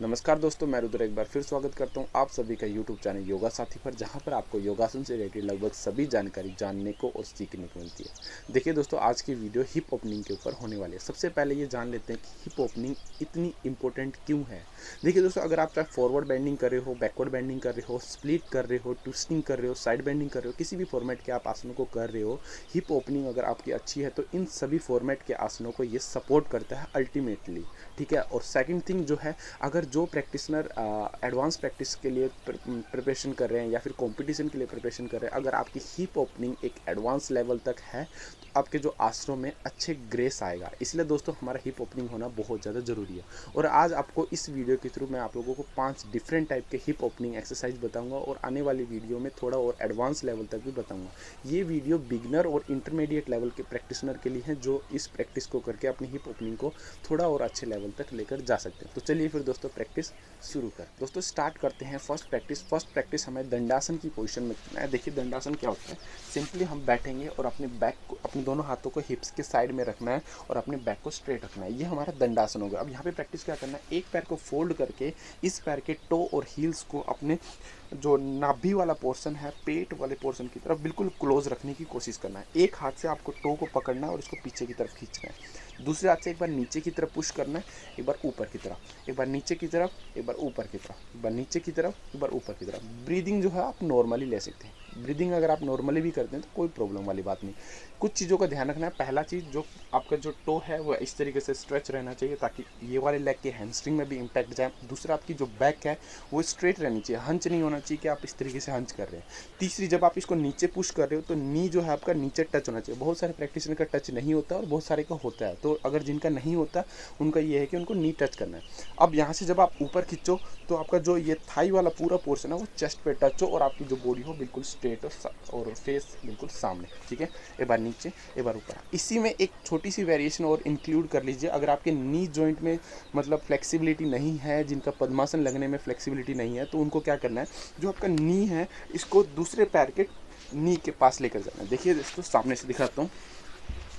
नमस्कार दोस्तों, मैं रुद्र एक बार फिर स्वागत करता हूं आप सभी का YouTube चैनल योगा साथी पर, जहां पर आपको योगासन से रिलेटेड लगभग सभी जानकारी जानने को और सीखने को मिलती है। देखिए दोस्तों, आज की वीडियो हिप ओपनिंग के ऊपर होने वाली है। सबसे पहले ये जान लेते हैं कि हिप ओपनिंग इतनी इंपॉर्टेंट क्यों है। देखिए दोस्तों, अगर आप चाहे फॉरवर्ड बेंडिंग कर रहे हो, बैकवर्ड बेंडिंग कर रहे हो, स्प्लिट कर रहे हो, ट्विस्टिंग कर रहे हो, साइड बेंडिंग कर रहे हो, किसी भी फॉर्मेट के आप आसनों को कर रहे हो, हिप ओपनिंग अगर आपकी अच्छी है तो इन सभी फॉर्मेट के आसनों को ये सपोर्ट करता है अल्टीमेटली। ठीक है। और सेकंड थिंग जो है, अगर जो प्रैक्टिशनर एडवांस प्रैक्टिस के लिए प्रिपरेशन कर रहे हैं या फिर कंपटीशन के लिए प्रिपरेशन कर रहे हैं, अगर आपकी हिप ओपनिंग एक एडवांस लेवल तक है तो आपके जो आसनों में अच्छे ग्रेस आएगा। इसलिए दोस्तों हमारा हिप ओपनिंग होना बहुत ज़्यादा ज़रूरी है। और आज आपको इस वीडियो के थ्रू मैं आप लोगों को 5 डिफरेंट टाइप के हिप ओपनिंग एक्सरसाइज बताऊंगा और आने वाली वीडियो में थोड़ा और एडवांस लेवल तक भी बताऊंगा। ये वीडियो बिगनर और इंटरमीडिएट लेवल के प्रैक्टिशनर के लिए है, जो इस प्रैक्टिस को करके अपनी हिप ओपनिंग को थोड़ा और अच्छे लेवल तक लेकर जा सकते हैं। तो चलिए फिर दोस्तों प्रैक्टिस शुरू कर दोस्तों स्टार्ट करते हैं। फर्स्ट प्रैक्टिस हमें दंडासन की पोजीशन में करना है। देखिए दंडासन क्या होता है। सिंपली हम बैठेंगे और अपने बैक को, अपने दोनों हाथों को हिप्स के साइड में रखना है और अपने बैक को स्ट्रेट रखना है। ये हमारा दंडासन होगा। अब यहाँ पे प्रैक्टिस क्या करना है, एक पैर को फोल्ड करके इस पैर के टो और हील्स को अपने जो नाभि वाला पोर्शन है, पेट वाले पोर्शन की तरफ बिल्कुल क्लोज रखने की कोशिश करना है। एक हाथ से आपको टो को पकड़ना है और इसको पीछे की तरफ खींचना है। दूसरे हाथ से एक बार नीचे की तरफ पुश करना है, एक बार ऊपर की तरफ, एक बार नीचे की तरफ, एक बार ऊपर की तरफ, एक बार नीचे की तरफ, एक बार ऊपर की तरफ। ब्रीदिंग जो है आप नॉर्मली ले सकते हैं। ब्रीदिंग अगर आप नॉर्मली भी करते हैं तो कोई प्रॉब्लम वाली बात नहीं। कुछ चीज़ों का ध्यान रखना है। पहला चीज़, जो आपका जो टो है वो इस तरीके से स्ट्रेच रहना चाहिए ताकि ये वाले लेग के हैमस्ट्रिंग में भी इम्पैक्ट जाए। दूसरा, आपकी जो बैक है वो स्ट्रेट रहनी चाहिए, हंच नहीं होना चाहिए कि आप इस तरीके से हंच कर रहे हैं। तीसरी, जब आप इसको नीचे पुश कर रहे हो तो नी जो है आपका नीचे टच होना चाहिए। बहुत सारे प्रैक्टिशनर का टच नहीं होता और बहुत सारे का होता है, तो अगर जिनका नहीं होता उनका ये है कि उनको नी टच करना है। अब यहाँ से जब आप ऊपर खींचो तो आपका जो ये थाई वाला पूरा पोर्शन है वो चेस्ट पे टच हो और आपकी जो बॉडी हो बिल्कुल स्ट्रेट और फेस बिल्कुल सामने। ठीक है। एक बार नीचे, एक बार ऊपर। इसी में एक छोटी सी वेरिएशन और इंक्लूड कर लीजिए। अगर आपके नी जॉइंट में मतलब फ्लेक्सिबिलिटी नहीं है, जिनका पद्मासन लगने में फ्लेक्सिबिलिटी नहीं है, तो उनको क्या करना है, जो आपका नी है इसको दूसरे पैर के नी के पास लेकर जाना है। देखिए इसको सामने से दिखाता हूँ।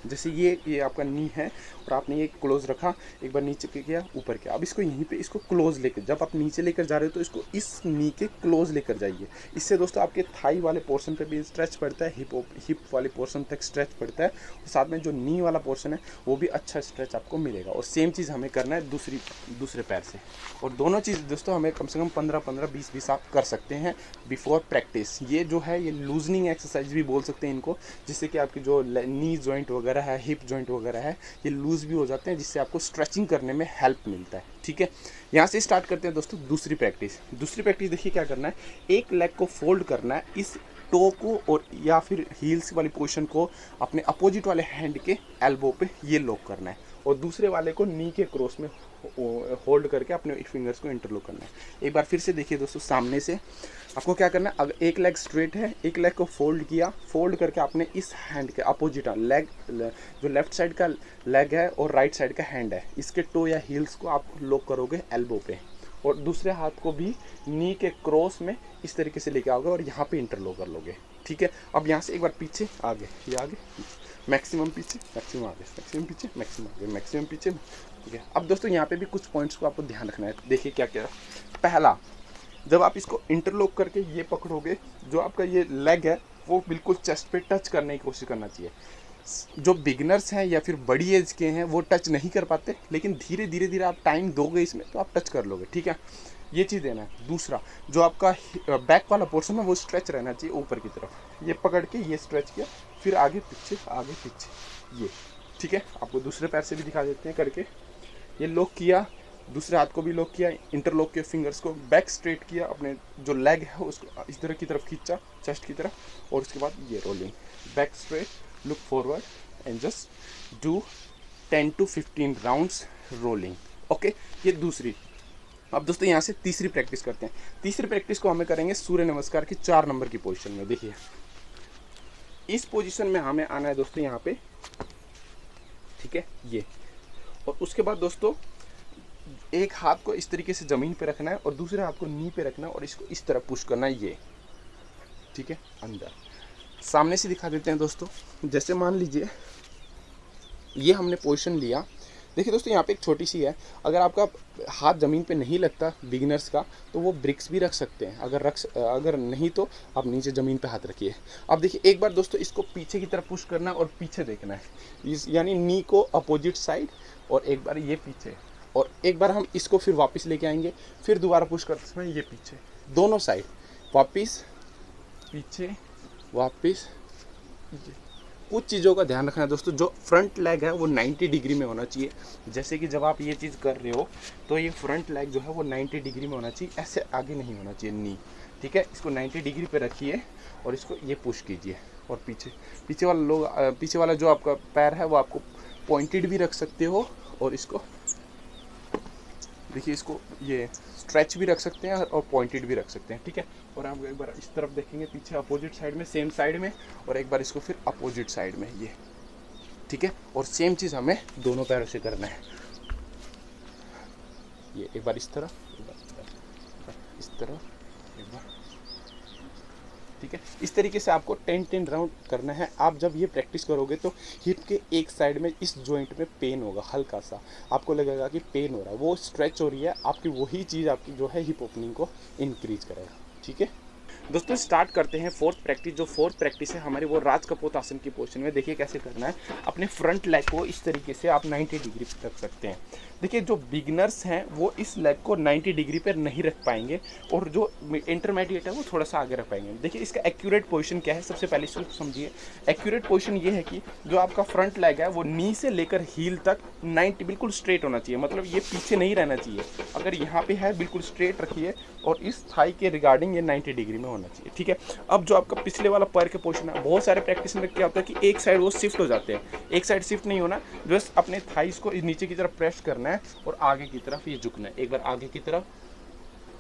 जैसे ये आपका नी है और आपने ये क्लोज रखा, एक बार नीचे किया, ऊपर किया। अब इसको यहीं पे इसको क्लोज लेकर, जब आप नीचे लेकर जा रहे हो तो इसको इस नी के क्लोज लेकर जाइए। इससे दोस्तों आपके थाई वाले पोर्शन पे भी स्ट्रेच पड़ता है, हिप वाले पोर्शन तक स्ट्रेच पड़ता है और साथ में जो नी वाला पोर्शन है वो भी अच्छा स्ट्रेच आपको मिलेगा। और सेम चीज़ हमें करना है दूसरे पैर से। और दोनों चीज़ दोस्तों हमें कम से कम 15-15, 20-20 आप कर सकते हैं बिफोर प्रैक्टिस। ये जो है ये लूजनिंग एक्सरसाइज भी बोल सकते हैं इनको, जिससे कि आपकी जो नी जॉइंट वगैरह है, हिप जॉइंट वगैरह है, ये लूज भी हो जाते हैं, जिससे आपको स्ट्रेचिंग करने में हेल्प मिलता है। ठीक है। यहाँ से स्टार्ट करते हैं दोस्तों दूसरी प्रैक्टिस। देखिए क्या करना है, एक लेग को फोल्ड करना है, इस टो को और या फिर हील्स वाली पोजीशन को अपने अपोजिट वाले हैंड के एल्बो पे ये लॉक करना है और दूसरे वाले को नी के क्रॉस में होल्ड करके अपने फिंगर्स को इंटरलॉक करना है। एक बार फिर से देखिए दोस्तों, सामने से आपको क्या करना है, अगर एक लेग स्ट्रेट है, एक लेग को फोल्ड किया, फोल्ड करके आपने इस हैंड के अपोजिट लेग, जो लेफ्ट साइड का लेग है और राइट साइड का हैंड है, इसके टो या हील्स को आप लॉक करोगे एल्बो पे और दूसरे हाथ को भी नी के क्रॉस में इस तरीके से लेके आओगे और यहाँ पे इंटरलॉक कर लोगे। ठीक है। अब यहाँ से एक बार पीछे आगे, ये आगे, मैक्सिमम पीछे, मैक्सिमम आगे, मैक्सिमम पीछे, मैक्सिमम आगे, मैक्सिमम पीछे। ठीक है। अब दोस्तों यहाँ पे भी कुछ पॉइंट्स को आपको ध्यान रखना है। देखिए क्या क्या। पहला, जब आप इसको इंटरलॉक करके ये पकड़ोगे, जो आपका ये लेग है वो बिल्कुल चेस्ट पे टच करने की कोशिश करना चाहिए। जो बिगिनर्स हैं या फिर बड़ी एज के हैं वो टच नहीं कर पाते, लेकिन धीरे धीरे आप टाइम दोगे इसमें तो आप टच कर लोगे। ठीक है। ये चीज़ देना है। दूसरा, जो आपका बैक वाला पोर्शन है वो स्ट्रेच रहना चाहिए ऊपर की तरफ। ये पकड़ के ये स्ट्रेच किया, फिर आगे पीछे, आगे पीछे, ये। ठीक है। आपको दूसरे पैर से भी दिखा देते हैं करके। ये लॉक किया, दूसरे हाथ को भी लॉक किया, इंटरलॉक के फिंगर्स को बैक स्ट्रेट किया, अपने जो लेग है उसको इस तरह की तरफ खींचा चेस्ट की तरफ और उसके बाद ये rolling, back straight, look forward and just do 10 to 15 rounds rolling. Okay, ये दूसरी। अब दोस्तों यहाँ से तीसरी प्रैक्टिस करते हैं। तीसरी प्रैक्टिस को हमें करेंगे सूर्य नमस्कार की 4 नंबर की पोजीशन में। देखिए इस पोजीशन में हमें आना है दोस्तों यहाँ पे। ठीक है, ये। और उसके बाद दोस्तों एक हाथ को इस तरीके से ज़मीन पे रखना है और दूसरे हाथ को नी पे रखना है और इसको इस तरह पुश करना है, ये। ठीक है। अंदर सामने से दिखा देते हैं दोस्तों। जैसे मान लीजिए ये हमने पोजीशन लिया, देखिए दोस्तों यहाँ पे एक छोटी सी है, अगर आपका हाथ ज़मीन पे नहीं लगता बिगिनर्स का तो वो ब्रिक्स भी रख सकते हैं, अगर नहीं तो आप नीचे ज़मीन पे हाथ रखिए। अब देखिए एक बार दोस्तों इसको पीछे की तरफ पुश करना है और पीछे देखना है, यानी नी को अपोजिट साइड, और एक बार ये पीछे, और एक बार हम इसको फिर वापस लेके आएंगे, फिर दोबारा पुश करते समय ये पीछे, दोनों साइड वापस पीछे वापस पीछे। कुछ चीज़ों का ध्यान रखना है दोस्तों, जो फ्रंट लेग है वो 90 डिग्री में होना चाहिए। जैसे कि जब आप ये चीज़ कर रहे हो तो ये फ्रंट लेग जो है वो 90 डिग्री में होना चाहिए, ऐसे आगे नहीं होना चाहिए नी। ठीक है, इसको 90 डिग्री पे रखिए और इसको ये पुश कीजिए, और पीछे वाला जो आपका पैर है वो आपको पॉइंटेड भी रख सकते हो, और इसको देखिए इसको ये स्ट्रेच भी रख सकते हैं और पॉइंटेड भी रख सकते हैं। ठीक है, और आप एक बार इस तरफ देखेंगे पीछे अपोजिट साइड में, सेम साइड में, और एक बार इसको फिर अपोजिट साइड में ये। ठीक है, और सेम चीज़ हमें दोनों पैरों से करना है। ये एक बार इस तरह, एक बार इस तरह, एक बार। ठीक है, इस तरीके से आपको 10 राउंड करना है। आप जब ये प्रैक्टिस करोगे तो हिप के एक साइड में इस जॉइंट में पेन होगा, हल्का सा आपको लगेगा कि पेन हो रहा है, वो स्ट्रेच हो रही है आपकी, वही चीज़ आपकी जो है हिप ओपनिंग को इंक्रीज करेगा। ठीक है दोस्तों, स्टार्ट करते हैं फोर्थ प्रैक्टिस। जो फोर्थ प्रैक्टिस है हमारी वो राज कपोत आसन की पोजीशन में। देखिए कैसे करना है, अपने फ्रंट लेग को इस तरीके से आप 90 डिग्री पे रख सकते हैं। देखिए जो बिगिनर्स हैं वो इस लेग को 90 डिग्री पर नहीं रख पाएंगे, और जो इंटरमीडिएट है वो थोड़ा सा आगे रख पाएंगे। देखिए इसका एक्यूरेट पोजीशन क्या है, सबसे पहले इसको समझिए। एक्यूरेट पोजीशन ये है कि जो आपका फ्रंट लेग है वो नी से लेकर हील तक 90 बिल्कुल स्ट्रेट होना चाहिए, मतलब ये पीछे नहीं रहना चाहिए। अगर यहाँ पे है बिल्कुल स्ट्रेट रखिए, और इस थाई के रिगार्डिंग ये 90 डिग्री में होना चाहिए। ठीक है, अब जो आपका पिछले वाला पैर के पोजीशन है, बहुत सारे प्रैक्टिस में क्या होता है कि एक साइड वो शिफ्ट हो जाते हैं, एक साइड शिफ्ट नहीं होना, जस्ट अपने थाइस को नीचे की तरफ प्रेस करना है और आगे की तरफ ये झुकना है। एक बार आगे की तरफ,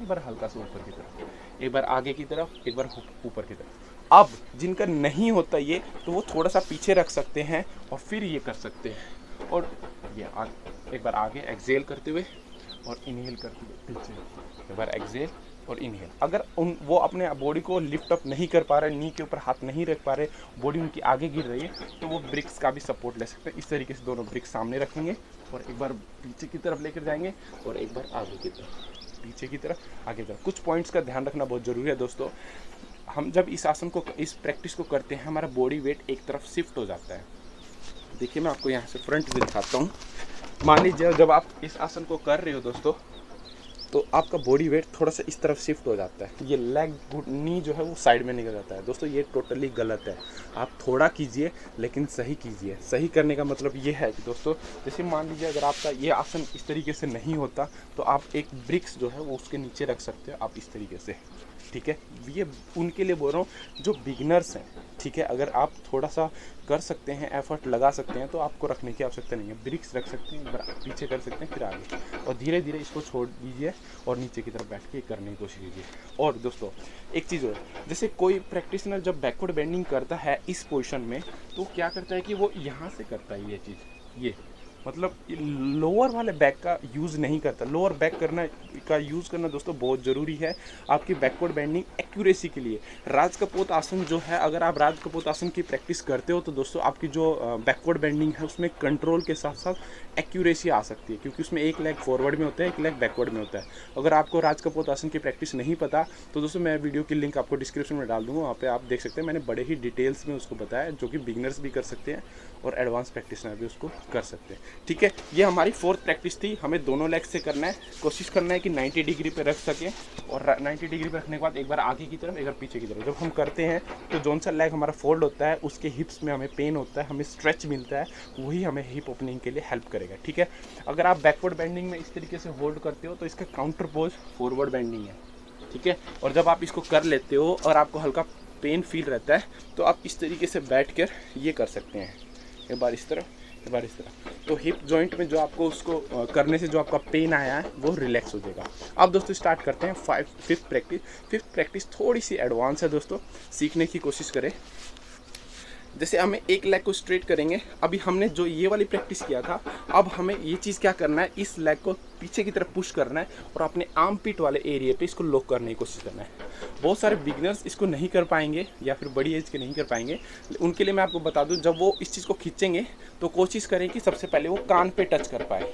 एक बार हल्का सा ऊपर की तरफ, एक बार आगे की तरफ, एक बार ऊपर की तरफ। अब जिनका नहीं होता ये, तो वो थोड़ा सा पीछे रख सकते हैं और फिर ये कर सकते हैं, और ये एक बार आगे एक्सेल करते हुए और इनहेल करते हुए पीछे, एक बार एक्सेल और इनहेल। अगर वो अपने बॉडी को लिफ्ट अप नहीं कर पा रहे, नी के ऊपर हाथ नहीं रख पा रहे, बॉडी उनकी आगे गिर रही है, तो वो ब्रिक्स का भी सपोर्ट ले सकते हैं। इस तरीके से दोनों ब्रिक्स सामने रखेंगे और एक बार पीछे की तरफ लेकर जाएंगे और एक बार आगे की तरफ, पीछे की तरफ, आगे की तरफ। कुछ पॉइंट्स का ध्यान रखना बहुत ज़रूरी है दोस्तों। हम जब इस आसन को, इस प्रैक्टिस को करते हैं, हमारा बॉडी वेट एक तरफ शिफ्ट हो जाता है। देखिए मैं आपको यहाँ से फ्रंट से दिखाता हूँ। मान लीजिए जब आप इस आसन को कर रहे हो दोस्तों, तो आपका बॉडी वेट थोड़ा सा इस तरफ शिफ्ट हो जाता है, ये लेग नी जो है वो साइड में निकल जाता है। दोस्तों ये टोटली गलत है, आप थोड़ा कीजिए लेकिन सही कीजिए। सही करने का मतलब ये है कि दोस्तों, जैसे मान लीजिए अगर आपका ये आसन इस तरीके से नहीं होता, तो आप एक ब्रिक्स जो है वो उसके नीचे रख सकते हो, आप इस तरीके से। ठीक है, ये उनके लिए बोल रहा हूँ जो बिगिनर्स हैं। ठीक है, अगर आप थोड़ा सा कर सकते हैं, एफर्ट लगा सकते हैं, तो आपको रखने की आवश्यकता नहीं है। ब्रिक्स रख सकते हैं, पीछे कर सकते हैं, फिर आगे, और धीरे धीरे इसको छोड़ दीजिए और नीचे की तरफ बैठ के करने की कोशिश कीजिए। और दोस्तों एक चीज़ और, जैसे कोई प्रैक्टिशनर जब बैकवर्ड बेंडिंग करता है इस पोजीशन में, तो क्या करता है कि वो यहाँ से करता है ये चीज़, ये मतलब लोअर वाले बैक का यूज़ नहीं करता। लोअर बैक का यूज़ करना दोस्तों बहुत ज़रूरी है आपकी बैकवर्ड बेंडिंग एक्यूरेसी के लिए। राज कपोत आसन जो है, अगर आप राज कपोत आसन की प्रैक्टिस करते हो तो दोस्तों आपकी जो बैकवर्ड बेंडिंग है उसमें कंट्रोल के साथ साथ एक्यूरेसी आ सकती है, क्योंकि उसमें एक लेग फॉरवर्ड में होता है, एक लेग बैकवर्ड में होता है। अगर आपको राज कपोत आसन की प्रैक्टिस नहीं पता तो दोस्तों मैं वीडियो की लिंक आपको डिस्क्रिप्शन में डाल दूँगा, वहाँ पर आप देख सकते हैं। मैंने बड़े ही डिटेल्स में उसको बताया, जो कि बिगिनर्स भी कर सकते हैं और एडवांस प्रैक्टिशनर भी उसको कर सकते हैं। ठीक है, ये हमारी फोर्थ प्रैक्टिस थी। हमें दोनों लेग से करना है, कोशिश करना है कि 90 डिग्री पे रख सकें, और 90 डिग्री पे रखने के बाद एक बार आगे की तरफ, एक बार पीछे की तरफ। जब हम करते हैं तो जौन सा लेग हमारा फोल्ड होता है उसके हिप्स में हमें पेन होता है, हमें स्ट्रेच मिलता है, वही हमें हिप ओपनिंग के लिए हेल्प करेगा। ठीक है, अगर आप बैकवर्ड बेंडिंग में इस तरीके से होल्ड करते हो तो इसका काउंटर पोज फॉरवर्ड बेंडिंग है। ठीक है, और जब आप इसको कर लेते हो और आपको हल्का पेन फील रहता है, तो आप इस तरीके से बैठ कर ये कर सकते हैं, एक बार इस तरफ, एक बार इस तरह। तो हिप जॉइंट में जो आपको उसको करने से जो आपका पेन आया है वो रिलैक्स हो जाएगा। अब दोस्तों स्टार्ट करते हैं फिफ्थ प्रैक्टिस। फिफ्थ प्रैक्टिस थोड़ी सी एडवांस है दोस्तों, सीखने की कोशिश करें। जैसे हमें एक लेग को स्ट्रेट करेंगे, अभी हमने जो ये वाली प्रैक्टिस किया था, अब हमें ये चीज़ क्या करना है, इस लेग को पीछे की तरफ पुश करना है और अपने आर्म पिट वाले एरिया पे इसको लॉक करने की कोशिश करना है। बहुत सारे बिगिनर्स इसको नहीं कर पाएंगे या फिर बड़ी एज के नहीं कर पाएंगे, उनके लिए मैं आपको बता दूं, जब वो इस चीज़ को खींचेंगे तो कोशिश करें कि सबसे पहले वो कान पे टच कर पाए,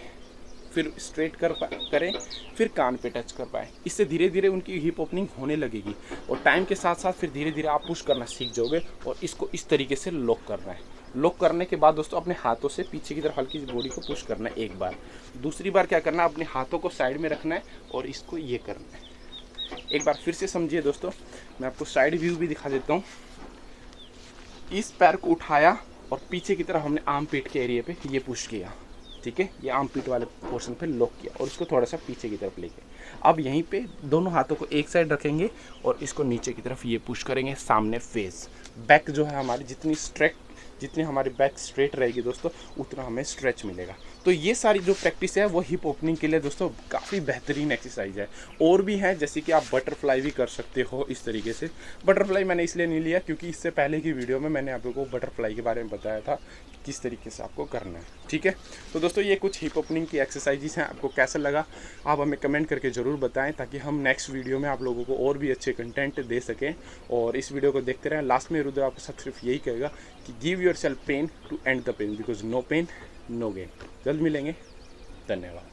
फिर स्ट्रेट करें, फिर कान पे टच कर पाए। इससे धीरे धीरे उनकी हिप ओपनिंग होने लगेगी और टाइम के साथ साथ फिर धीरे धीरे आप पुश करना सीख जाओगे और इसको इस तरीके से लॉक करना है। लॉक करने के बाद दोस्तों अपने हाथों से पीछे की तरफ हल्की सी बॉडी को पुश करना है एक बार। दूसरी बार क्या करना है, अपने हाथों को साइड में रखना है और इसको ये करना है। एक बार फिर से समझिए दोस्तों, मैं आपको साइड व्यू भी दिखा देता हूँ। इस पैर को उठाया और पीछे की तरफ हमने आर्म पीट के एरिया पे ये पुश किया, ठीक है, ये आर्म पीट वाले पोर्शन पे लॉक किया और इसको थोड़ा सा पीछे की तरफ लेके अब यहीं पे दोनों हाथों को एक साइड रखेंगे और इसको नीचे की तरफ ये पुश करेंगे सामने फेस। बैक जो है हमारी जितनी हमारी बैक स्ट्रेट रहेगी दोस्तों, उतना हमें स्ट्रेच मिलेगा। तो ये सारी जो प्रैक्टिस है वो हिप ओपनिंग के लिए दोस्तों काफ़ी बेहतरीन एक्सरसाइज है। और भी हैं, जैसे कि आप बटरफ्लाई भी कर सकते हो इस तरीके से। बटरफ्लाई मैंने इसलिए नहीं लिया क्योंकि इससे पहले की वीडियो में मैंने आप लोगों को बटरफ्लाई के बारे में बताया था किस तरीके से आपको करना है, ठीक है। तो दोस्तों ये कुछ हिप ओपनिंग की एक्सरसाइजेस हैं, आपको कैसा लगा आप हमें कमेंट करके ज़रूर बताएं, ताकि हम नेक्स्ट वीडियो में आप लोगों को और भी अच्छे कंटेंट दे सकें। और इस वीडियो को देखते रहें। लास्ट में रुद्र आपके साथ सिर्फ यही कहेगा कि give yourself pain to end the pain, because no pain no gain. जल्द मिलेंगे, धन्यवाद।